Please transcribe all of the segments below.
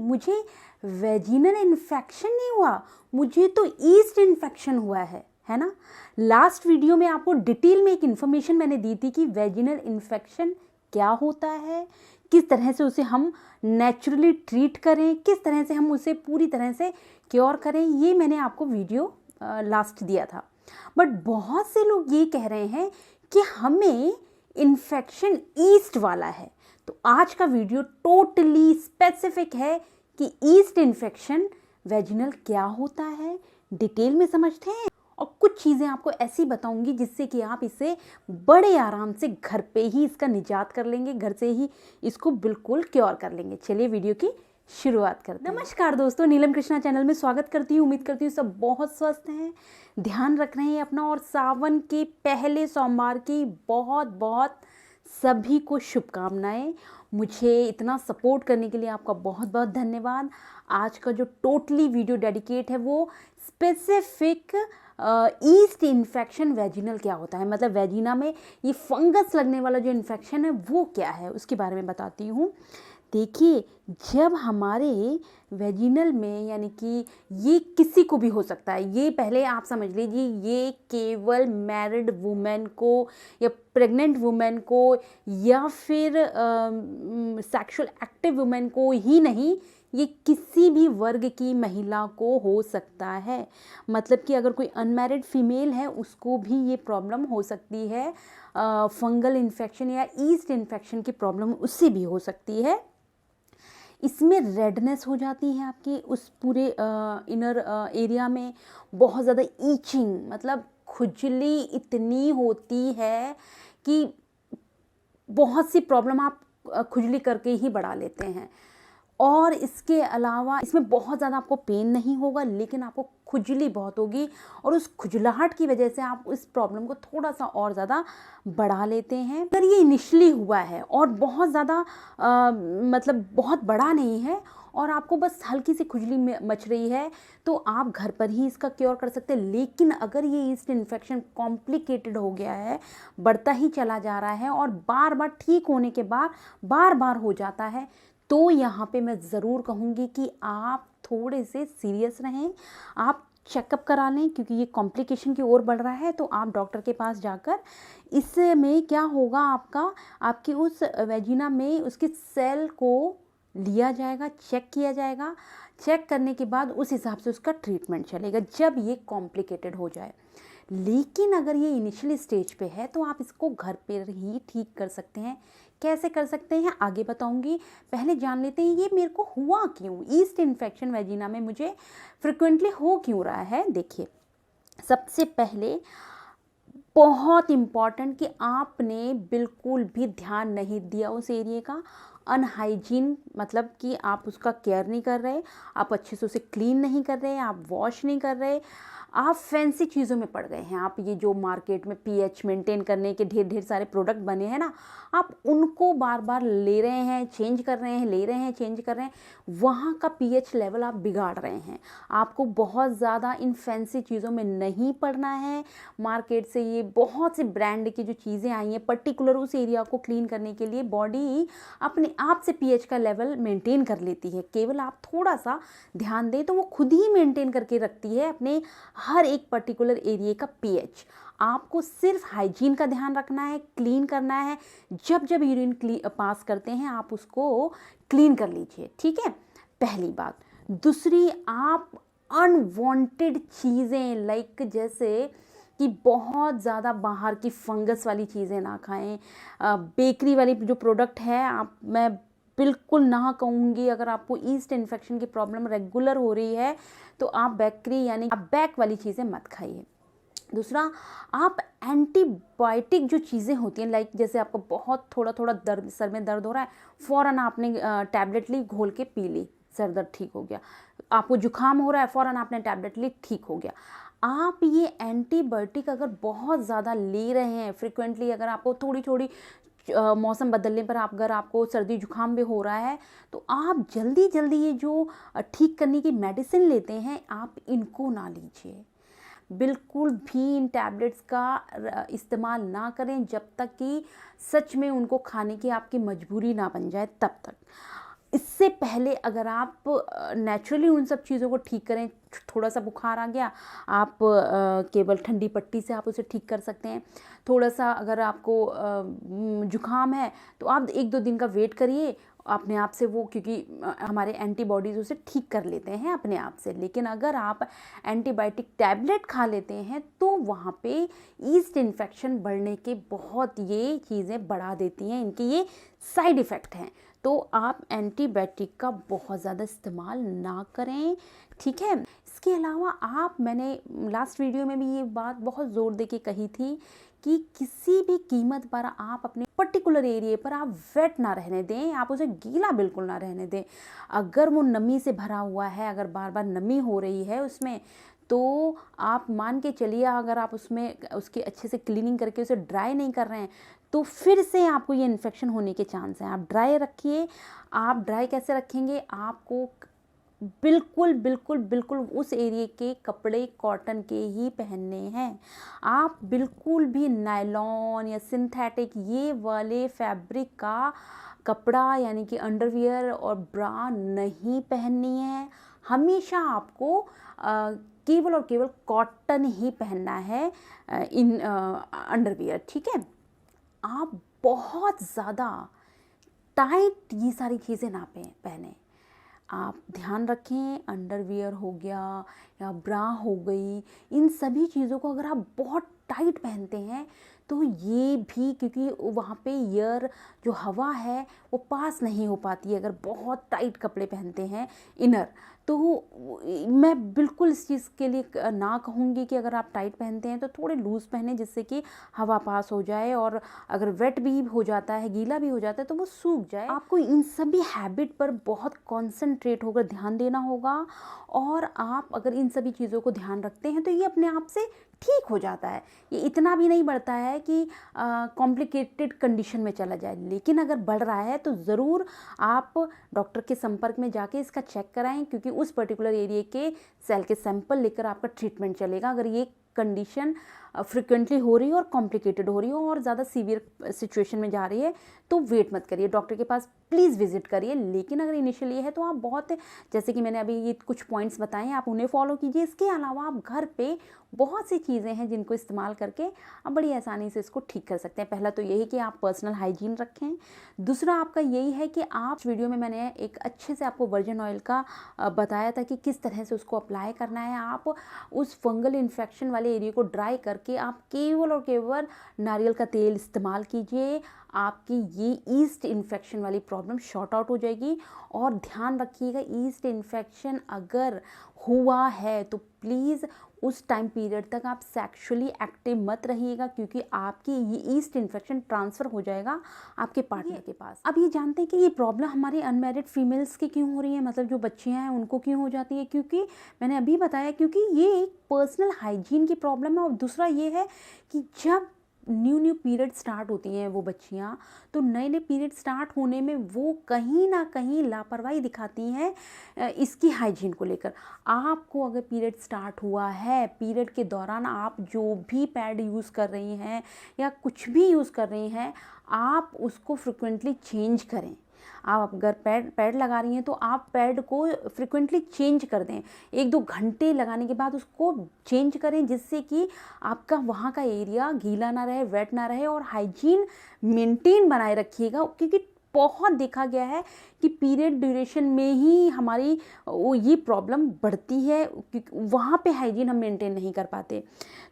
मुझे vaginal infection नहीं हुआ, मुझे तो ईस्ट इन्फेक्शन हुआ है ना। लास्ट वीडियो में आपको डिटेल में एक इन्फॉर्मेशन मैंने दी थी कि वेजिनल इन्फेक्शन क्या होता है, किस तरह से उसे हम नेचुरली ट्रीट करें, किस तरह से हम उसे पूरी तरह से क्योर करें, ये मैंने आपको वीडियो लास्ट दिया था। बट बहुत से लोग ये कह रहे हैं कि हमें इन्फेक्शन ईस्ट वाला है। तो आज का वीडियो टोटली स्पेसिफिक है कि ईस्ट इन्फेक्शन वेजिनल क्या होता है, डिटेल में समझते हैं और कुछ चीज़ें आपको ऐसी बताऊंगी जिससे कि आप इसे बड़े आराम से घर पे ही इसका निजात कर लेंगे, घर से ही इसको बिल्कुल क्योर कर लेंगे। चलिए वीडियो की शुरुआत करते हैं। नमस्कार दोस्तों, नीलम कृष्णा चैनल में स्वागत करती हूँ। उम्मीद करती हूँ सब बहुत स्वस्थ हैं, ध्यान रख रहे हैं अपना, और सावन के पहले सोमवार की बहुत बहुत सभी को शुभकामनाएं। मुझे इतना सपोर्ट करने के लिए आपका बहुत बहुत धन्यवाद। आज का जो टोटली वीडियो डेडिकेट है वो स्पेसिफिक ईस्ट इन्फेक्शन वेजिनल क्या होता है, मतलब वेजिना में ये फंगस लगने वाला जो इन्फेक्शन है वो क्या है उसके बारे में बताती हूँ। देखिए, जब हमारे वेजिनल में, यानी कि ये किसी को भी हो सकता है, ये पहले आप समझ लीजिए, ये केवल मैरिड वुमेन को या प्रेग्नेंट वुमेन को या फिर सेक्सुअल एक्टिव वुमेन को ही नहीं, ये किसी भी वर्ग की महिला को हो सकता है। मतलब कि अगर कोई अनमैरिड फीमेल है उसको भी ये प्रॉब्लम हो सकती है, फंगल इन्फेक्शन या ईस्ट इन्फेक्शन की प्रॉब्लम उससे भी हो सकती है। इसमें रेडनेस हो जाती है आपकी उस पूरे इनर एरिया में, बहुत ज़्यादा ईचिंग, मतलब खुजली इतनी होती है कि बहुत सी प्रॉब्लम आप खुजली करके ही बढ़ा लेते हैं। और इसके अलावा इसमें बहुत ज़्यादा आपको पेन नहीं होगा, लेकिन आपको खुजली बहुत होगी, और उस खुजलाहट की वजह से आप इस प्रॉब्लम को थोड़ा सा और ज़्यादा बढ़ा लेते हैं। अगर ये इनिशियली हुआ है और बहुत ज़्यादा मतलब बहुत बड़ा नहीं है और आपको बस हल्की सी खुजली मच रही है, तो आप घर पर ही इसका क्योर कर सकते हैं। लेकिन अगर ये ईस्ट इन्फेक्शन कॉम्प्लिकेटेड हो गया है, बढ़ता ही चला जा रहा है और बार बार ठीक होने के बाद बार बार हो जाता है, तो यहाँ पे मैं ज़रूर कहूँगी कि आप थोड़े से सीरियस रहें, आप चेकअप करा लें, क्योंकि ये कॉम्प्लिकेशन की ओर बढ़ रहा है। तो आप डॉक्टर के पास जाकर, इसमें क्या होगा, आपकी उस वेजिना में उसके सेल को लिया जाएगा, चेक किया जाएगा, चेक करने के बाद उस हिसाब से उसका ट्रीटमेंट चलेगा जब ये कॉम्प्लिकेटेड हो जाए। लेकिन अगर ये इनिशियल स्टेज पे है तो आप इसको घर पर ही ठीक कर सकते हैं। कैसे कर सकते हैं आगे बताऊंगी, पहले जान लेते हैं ये मेरे को हुआ क्यों, ईस्ट इन्फेक्शन वेजिना में मुझे फ्रिक्वेंटली हो क्यों रहा है। देखिए, सबसे पहले बहुत इम्पॉर्टेंट कि आपने बिल्कुल भी ध्यान नहीं दिया उस एरिया का, अनहाइजीन, मतलब कि आप उसका केयर नहीं कर रहे, आप अच्छे से उसे क्लीन नहीं कर रहे, आप वॉश नहीं कर रहे, आप फैंसी चीज़ों में पड़ गए हैं। आप ये जो मार्केट में पीएच मेंटेन करने के ढेर सारे प्रोडक्ट बने हैं ना, आप उनको बार बार ले रहे हैं, चेंज कर रहे हैं, ले रहे हैं, चेंज कर रहे हैं, वहाँ का पीएच लेवल आप बिगाड़ रहे हैं। आपको बहुत ज़्यादा इन फैंसी चीज़ों में नहीं पड़ना है। मार्केट से ये बहुत से ब्रांड की जो चीज़ें आई हैं, पर्टिकुलर उस एरिया को क्लीन करने के लिए बॉडी अपने आप से पीएच का लेवल मेंटेन कर लेती है। केवल आप थोड़ा सा ध्यान दें तो वो खुद ही मेंटेन करके रखती है अपने हर एक पर्टिकुलर एरिया का पीएच। आपको सिर्फ हाइजीन का ध्यान रखना है, क्लीन करना है। जब जब यूरिन पास करते हैं आप उसको क्लीन कर लीजिए, ठीक है, पहली बात। दूसरी, आप अनवांटेड चीज़ें लाइक जैसे कि बहुत ज़्यादा बाहर की फंगस वाली चीज़ें ना खाएं। बेकरी वाली जो प्रोडक्ट है, मैं बिल्कुल ना कहूँगी, अगर आपको ईस्ट इन्फेक्शन की प्रॉब्लम रेगुलर हो रही है तो आप बेकरी यानी आप बैक वाली चीज़ें मत खाइए। दूसरा, आप एंटीबायोटिक जो चीज़ें होती हैं, लाइक जैसे आपको बहुत थोड़ा थोड़ा दर्द, सर में दर्द हो रहा है, फ़ौरन आपने टैबलेट ली, घोल के पी ली, सर दर्द ठीक हो गया। आपको जुकाम हो रहा है, फ़ौरन आपने टैबलेट ली, ठीक हो गया। आप ये एंटीबायोटिक अगर बहुत ज़्यादा ले रहे हैं फ्रिक्वेंटली, अगर आपको थोड़ी थोड़ी मौसम बदलने पर अगर आपको सर्दी जुकाम भी हो रहा है, तो आप जल्दी जल्दी ये जो ठीक करने की मेडिसिन लेते हैं, आप इनको ना लीजिए। बिल्कुल भी इन टैबलेट्स का इस्तेमाल ना करें जब तक कि सच में उनको खाने की आपकी मजबूरी ना बन जाए, तब तक। इससे पहले अगर आप नेचुरली उन सब चीज़ों को ठीक करें, थोड़ा सा बुखार आ गया, आप केवल ठंडी पट्टी से आप उसे ठीक कर सकते हैं। थोड़ा सा अगर आपको जुकाम है तो आप 1-2 दिन का वेट करिए अपने आप से वो, क्योंकि हमारे एंटीबॉडीज़ उसे ठीक कर लेते हैं अपने आप से। लेकिन अगर आप एंटीबायोटिक टैबलेट खा लेते हैं तो वहाँ पे ईस्ट इन्फेक्शन बढ़ने के बहुत ये चीज़ें बढ़ा देती हैं, इनके ये साइड इफ़ेक्ट हैं। तो आप एंटीबायोटिक का बहुत ज़्यादा इस्तेमाल ना करें, ठीक है। इसके अलावा मैंने लास्ट वीडियो में भी ये बात बहुत ज़ोर दे के कही थी कि किसी भी कीमत पर आप अपने पर्टिकुलर एरिया पर आप वेट ना रहने दें, आप उसे गीला बिल्कुल ना रहने दें। अगर वो नमी से भरा हुआ है, अगर बार बार नमी हो रही है उसमें, तो आप मान के चलिए अगर आप उसमें उसकी अच्छे से क्लीनिंग करके उसे ड्राई नहीं कर रहे हैं तो फिर से आपको ये इन्फेक्शन होने के चांस हैं। आप ड्राई रखिए। आप ड्राई कैसे रखेंगे? आपको बिल्कुल बिल्कुल बिल्कुल उस एरिया के कपड़े कॉटन के ही पहनने हैं। आप बिल्कुल भी नायलॉन या सिंथेटिक ये वाले फैब्रिक का कपड़ा यानी कि अंडरवियर और ब्रा नहीं पहननी है। हमेशा आपको केवल और केवल कॉटन ही पहनना है इन अंडरवियर, ठीक है। आप बहुत ज़्यादा टाइट ये सारी चीज़ें ना पहने। आप ध्यान रखें, अंडरवियर हो गया या ब्रा हो गई, इन सभी चीज़ों को अगर आप बहुत टाइट पहनते हैं तो ये भी, क्योंकि वहाँ पे एयर जो हवा है वो पास नहीं हो पाती है अगर बहुत टाइट कपड़े पहनते हैं इनर। तो मैं बिल्कुल इस चीज़ के लिए ना कहूँगी कि अगर आप टाइट पहनते हैं तो थोड़े लूज़ पहने जिससे कि हवा पास हो जाए, और अगर वेट भी हो जाता है, गीला भी हो जाता है तो वो सूख जाए। आपको इन सभी हैबिट पर बहुत कॉन्सेंट्रेट होकर ध्यान देना होगा, और आप अगर इन सभी चीज़ों को ध्यान रखते हैं तो ये अपने आप से ठीक हो जाता है। ये इतना भी नहीं बढ़ता है कि कॉम्प्लिकेटेड कंडीशन में चला जाए, लेकिन अगर बढ़ रहा है तो ज़रूर आप डॉक्टर के संपर्क में जाके इसका चेक कराएं, क्योंकि उस पर्टिकुलर एरिया के सेल के सैंपल लेकर आपका ट्रीटमेंट चलेगा। अगर ये कंडीशन फ्रिक्वेंटली हो रही है और कॉम्प्लिकेटेड हो रही है और ज़्यादा सीवियर सिचुएशन में जा रही है तो वेट मत करिए, डॉक्टर के पास प्लीज़ विजिट करिए। लेकिन अगर इनिशियल ये है तो आप बहुत, जैसे कि मैंने अभी ये कुछ पॉइंट्स बताए हैं, आप उन्हें फॉलो कीजिए। इसके अलावा आप घर पे बहुत सी चीज़ें हैं जिनको इस्तेमाल करके आप बड़ी आसानी से इसको ठीक कर सकते हैं। पहला तो यही कि आप पर्सनल हाइजीन रखें। दूसरा आपका यही है कि आप वीडियो में मैंने एक अच्छे से आपको वर्जिन ऑयल का बताया था कि किस तरह से उसको अप्लाई करना है। आप उस फंगल इन्फेक्शन वाले एरिया को ड्राई करके आप केवल और केवल नारियल का तेल इस्तेमाल कीजिए। आपकी ये ईस्ट इन्फेक्शन वाली प्रॉब्लम शॉर्ट आउट हो जाएगी। और ध्यान रखिएगा, ईस्ट इन्फेक्शन अगर हुआ है तो प्लीज़ उस टाइम पीरियड तक आप सेक्सुअली एक्टिव मत रहिएगा, क्योंकि आपकी ये ईस्ट इन्फेक्शन ट्रांसफ़र हो जाएगा आपके पार्टनर के पास। अब ये जानते हैं कि ये प्रॉब्लम हमारी अनमैरिड फीमेल्स की क्यों हो रही है, मतलब जो बच्चियां हैं उनको क्यों हो जाती है? क्योंकि मैंने अभी बताया, क्योंकि ये एक पर्सनल हाइजीन की प्रॉब्लम है। और दूसरा ये है कि जब न्यू पीरियड स्टार्ट होती हैं वो बच्चियाँ, तो नए पीरियड स्टार्ट होने में वो कहीं ना कहीं लापरवाही दिखाती हैं इसकी हाइजीन को लेकर। आपको अगर पीरियड स्टार्ट हुआ है, पीरियड के दौरान आप जो भी पैड यूज़ कर रही हैं या कुछ भी यूज़ कर रही हैं, आप उसको फ्रिक्वेंटली चेंज करें। आप अगर पैड लगा रही हैं तो आप पैड को फ्रिक्वेंटली चेंज कर दें। 1-2 घंटे लगाने के बाद उसको चेंज करें, जिससे कि आपका वहाँ का एरिया गीला ना रहे, वेट ना रहे, और हाइजीन मेंटेन बनाए रखिएगा। क्योंकि बहुत देखा गया है कि पीरियड ड्यूरेशन में ही हमारी ये प्रॉब्लम बढ़ती है, क्योंकि वहाँ पे हाइजीन हम मेंटेन नहीं कर पाते।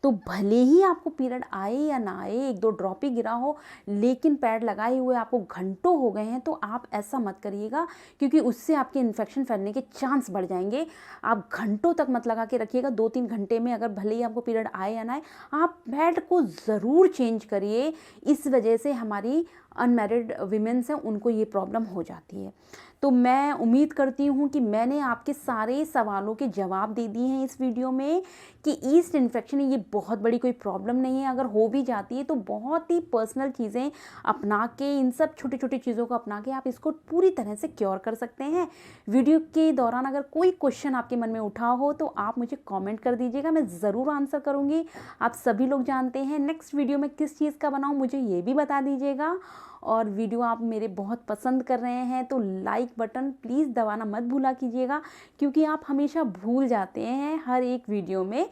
तो भले ही आपको पीरियड आए या ना आए, 1-2 ड्रॉप ही गिरा हो, लेकिन पैड लगाए हुए आपको घंटों हो गए हैं, तो आप ऐसा मत करिएगा, क्योंकि उससे आपके इन्फेक्शन फैलने के चांस बढ़ जाएंगे। आप घंटों तक मत लगा के रखिएगा। 2-3 घंटे में अगर भले ही आपको पीरियड आए या ना आए, आप पैड को ज़रूर चेंज करिए। इस वजह से हमारी अनमैरिड वीमेंस हैं उनको ये प्रॉब्लम हो जाती है। तो मैं उम्मीद करती हूँ कि मैंने आपके सारे सवालों के जवाब दे दिए हैं इस वीडियो में, कि ईस्ट इन्फेक्शन ये बहुत बड़ी कोई प्रॉब्लम नहीं है। अगर हो भी जाती है तो बहुत ही पर्सनल चीज़ें अपना के, इन सब छोटी छोटी चीज़ों को अपना के आप इसको पूरी तरह से क्योर कर सकते हैं। वीडियो के दौरान अगर कोई क्वेश्चन आपके मन में उठा हो तो आप मुझे कॉमेंट कर दीजिएगा, मैं ज़रूर आंसर करूँगी। आप सभी लोग जानते हैं नेक्स्ट वीडियो में किस चीज़ का बनाऊँ, मुझे ये भी बता दीजिएगा। और वीडियो आप मेरे बहुत पसंद कर रहे हैं तो लाइक बटन प्लीज़ दबाना मत भूला कीजिएगा, क्योंकि आप हमेशा भूल जाते हैं हर एक वीडियो में।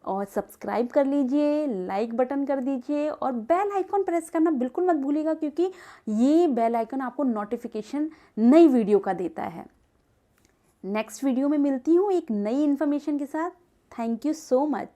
और सब्सक्राइब कर लीजिए, लाइक बटन कर दीजिए और बेल आइकन प्रेस करना बिल्कुल मत भूलिएगा, क्योंकि ये बेल आइकन आपको नोटिफिकेशन नई वीडियो का देता है। नेक्स्ट वीडियो में मिलती हूँ एक नई इन्फॉर्मेशन के साथ। Thank you so much.